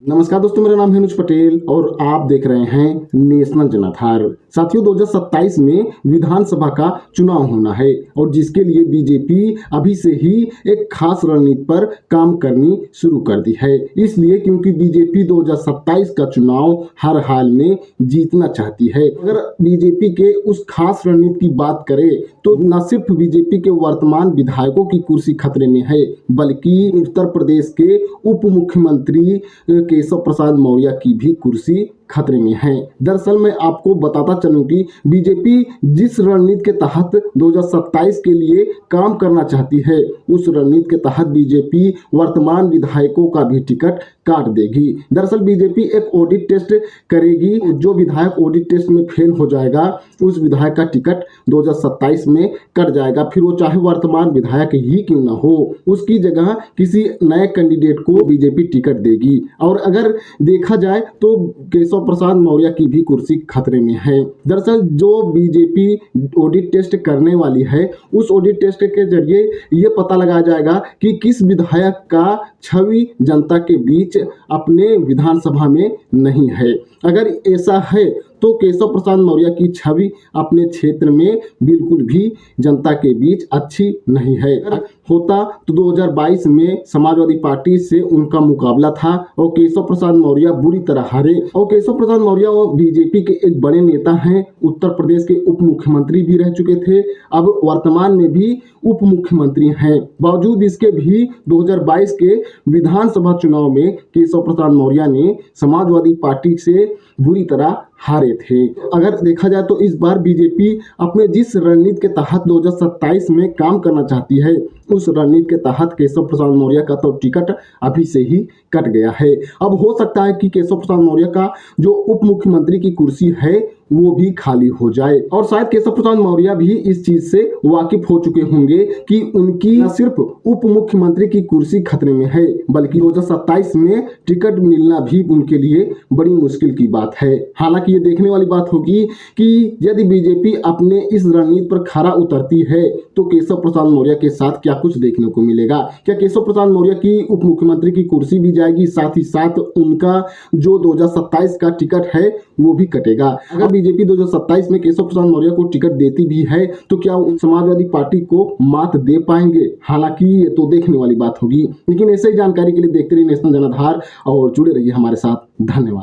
नमस्कार दोस्तों, मेरा नाम है अनुज पटेल और आप देख रहे हैं नेशनल जनाधार। साथियों, 2027 में विधानसभा का चुनाव होना है और जिसके लिए बीजेपी अभी से ही एक खास रणनीति पर काम करनी शुरू कर दी है। इसलिए क्योंकि बीजेपी 2027 का चुनाव हर हाल में जीतना चाहती है। अगर बीजेपी के उस खास रणनीति की बात करें तो न सिर्फ बीजेपी के वर्तमान विधायकों की कुर्सी खतरे में है, बल्कि उत्तर प्रदेश के उप मुख्यमंत्री केशव प्रसाद मौर्य की भी कुर्सी खतरे में है। दरअसल मैं आपको बताता चलूं कि बीजेपी जिस रणनीति के तहत 2027 के लिए काम करना चाहती है, उस रणनीति के तहत बीजेपी वर्तमान विधायकों का भी टिकट काट देगी। दरअसल बीजेपी एक ऑडिट टेस्ट करेगी। जो विधायक ऑडिट टेस्ट में फेल हो जाएगा, उस विधायक का टिकट 2027 में कट जाएगा। फिर वो चाहे वर्तमान विधायक ही क्यों ना हो, उसकी जगह किसी नए कैंडिडेट को बीजेपी टिकट देगी। और अगर देखा जाए तो केशव प्रसाद मौर्य की भी कुर्सी खतरे में है। दरअसल जो बीजेपी ऑडिट टेस्ट करने वाली है, उस ऑडिट टेस्ट के जरिए ये पता लगाया जाएगा कि किस विधायक का छवि जनता के बीच अपने विधानसभा में नहीं है। अगर ऐसा है तो केशव प्रसाद मौर्य की छवि अपने क्षेत्र में बिल्कुल भी जनता के बीच अच्छी नहीं है। अगर होता तो 2022 में समाजवादी पार्टी से उनका मुकाबला था और केशव प्रसाद मौर्य बुरी तरह हारे। और केशव प्रसाद मौर्य वो बीजेपी के एक बड़े नेता हैं, उत्तर प्रदेश के उप मुख्यमंत्री भी रह चुके थे, अब वर्तमान में भी उप मुख्यमंत्री हैं। बावजूद इसके भी 2022 के विधानसभा चुनाव में केशव प्रसाद मौर्य ने समाजवादी पार्टी से बुरी तरह हारे थे। अगर देखा जाए तो इस बार बीजेपी अपने जिस रणनीति के तहत 2027 में काम करना चाहती है, उस रणनीति के तहत केशव प्रसाद मौर्य का तो टिकट अभी से ही कट गया है। अब हो सकता है कि केशव प्रसाद मौर्य का जो उप मुख्यमंत्री की कुर्सी है वो भी खाली हो जाए। और शायद केशव प्रसाद मौर्य भी इस चीज से वाकिफ हो चुके होंगे कि उनकी न सिर्फ उप मुख्यमंत्री की कुर्सी खतरे में है, बल्कि 2027 में टिकट मिलना भी उनके लिए बड़ी मुश्किल की बात है। हालांकि ये देखने वाली बात होगी कि यदि बीजेपी अपने इस रणनीति पर खरा उतरती है तो केशव प्रसाद मौर्य के साथ क्या कुछ देखने को मिलेगा। क्या केशव प्रसाद मौर्य की उप मुख्यमंत्री की कुर्सी भी जाएगी, साथ ही साथ उनका जो 2027 का टिकट है वो भी कटेगा। अगर बीजेपी 2027 में केशव प्रसाद मौर्य को टिकट देती भी है तो क्या समाजवादी पार्टी को मात दे पाएंगे? हालांकि ये तो देखने वाली बात होगी। लेकिन ऐसे ही जानकारी के लिए देखते रहिए नेशनल जनाधार और जुड़े रहिए हमारे साथ। धन्यवाद।